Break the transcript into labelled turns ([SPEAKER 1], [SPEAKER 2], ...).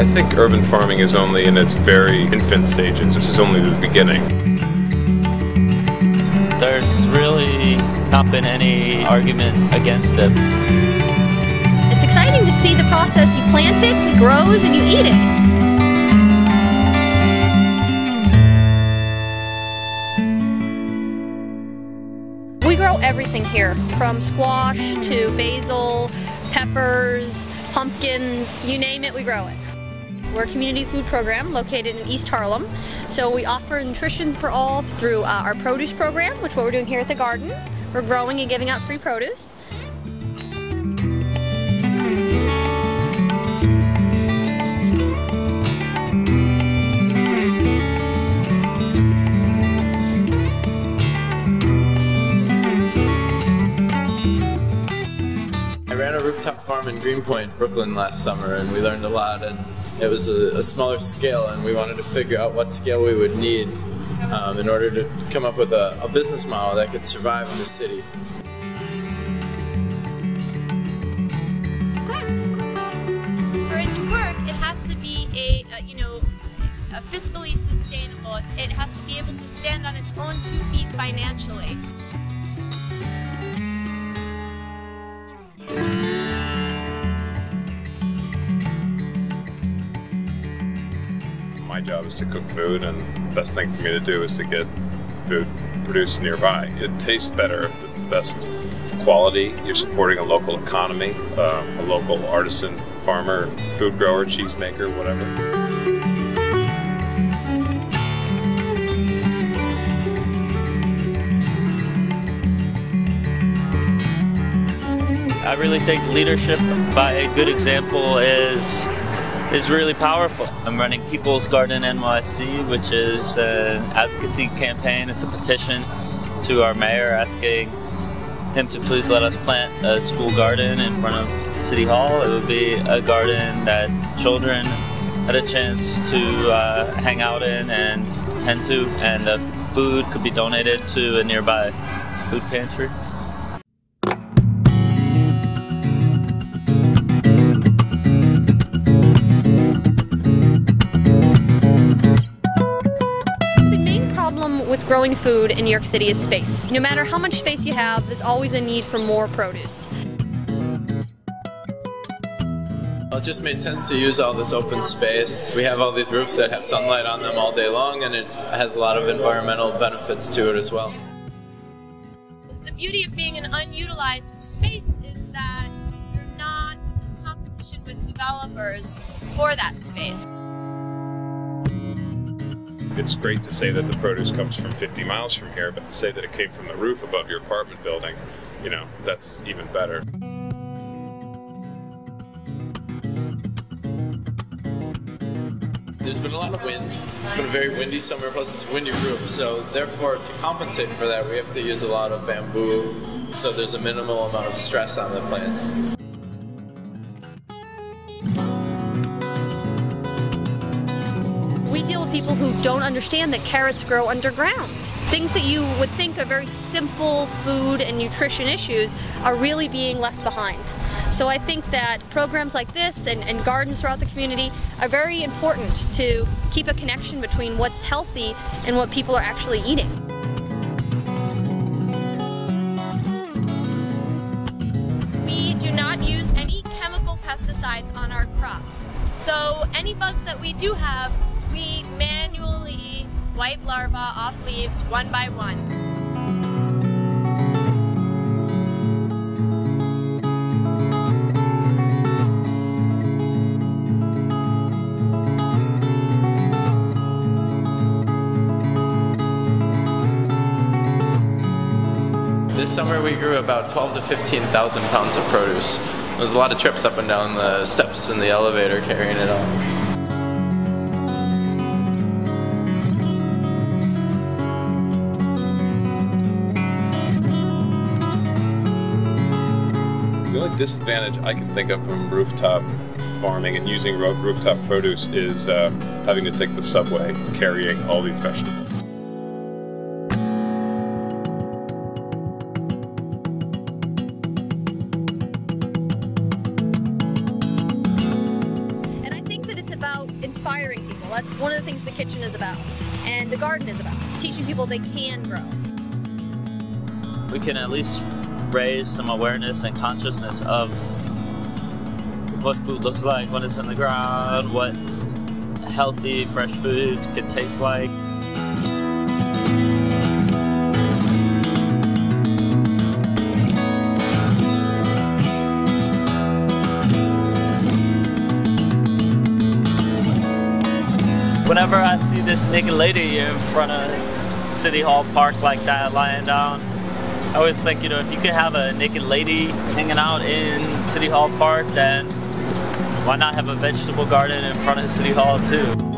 [SPEAKER 1] I think urban farming is only in its very infant stages. This is only the beginning.
[SPEAKER 2] There's really not been any argument against it.
[SPEAKER 3] It's exciting to see the process. You plant it grows, and you eat it. We grow everything here, from squash to basil, peppers, pumpkins, you name it, we grow it. We're a community food program located in East Harlem. So we offer nutrition for all through our produce program, which is what we're doing here at the garden. We're growing and giving out free produce.
[SPEAKER 4] I ran a rooftop farm in Greenpoint, Brooklyn last summer, and we learned a lot, and it was a smaller scale, and we wanted to figure out what scale we would need in order to come up with a business model that could survive in the city.
[SPEAKER 5] For it to work, it has to be a fiscally sustainable. It has to be able to stand on its own 2 feet financially.
[SPEAKER 1] My job is to cook food, and the best thing for me to do is to get food produced nearby. It tastes better if it's the best quality. You're supporting a local economy, a local artisan farmer, food grower, cheesemaker, whatever.
[SPEAKER 2] I really think leadership by a good example is really powerful. I'm running People's Garden NYC, which is an advocacy campaign. It's a petition to our mayor asking him to please let us plant a school garden in front of City Hall. It would be a garden that children had a chance to hang out in and tend to, and the food could be donated to a nearby food pantry.
[SPEAKER 3] With growing food in New York City is space. No matter how much space you have, there's always a need for more produce.
[SPEAKER 4] Well, it just made sense to use all this open space. We have all these roofs that have sunlight on them all day long, and it has a lot of environmental benefits to it as well.
[SPEAKER 5] The beauty of being an unutilized space is that you're not in competition with developers for that space.
[SPEAKER 1] It's great to say that the produce comes from 50 miles from here, but to say that it came from the roof above your apartment building, that's even better.
[SPEAKER 4] There's been a lot of wind. It's been a very windy summer, plus it's a windy roof, so therefore to compensate for that we have to use a lot of bamboo, so there's a minimal amount of stress on the plants.
[SPEAKER 3] We deal with people who don't understand that carrots grow underground. Things that you would think are very simple food and nutrition issues are really being left behind. So I think that programs like this and gardens throughout the community are very important to keep a connection between what's healthy and what people are actually eating.
[SPEAKER 5] We do not use any chemical pesticides on our crops. So any bugs that we do have, we manually wipe larvae off leaves one by one.
[SPEAKER 4] This summer we grew about 12 to 15,000 pounds of produce. There's a lot of trips up and down the steps in the elevator carrying it all.
[SPEAKER 1] The only disadvantage I can think of from rooftop farming and using rooftop produce is having to take the subway carrying all these vegetables.
[SPEAKER 3] And I think that it's about things the kitchen is about and the garden is about. It's teaching people they can grow.
[SPEAKER 2] We can at least raise some awareness and consciousness of what food looks like when it's in the ground, what healthy, fresh food can taste like. Whenever I see this naked lady in front of City Hall Park like that lying down, I always think, you know, if you could have a naked lady hanging out in City Hall Park, then why not have a vegetable garden in front of City Hall too?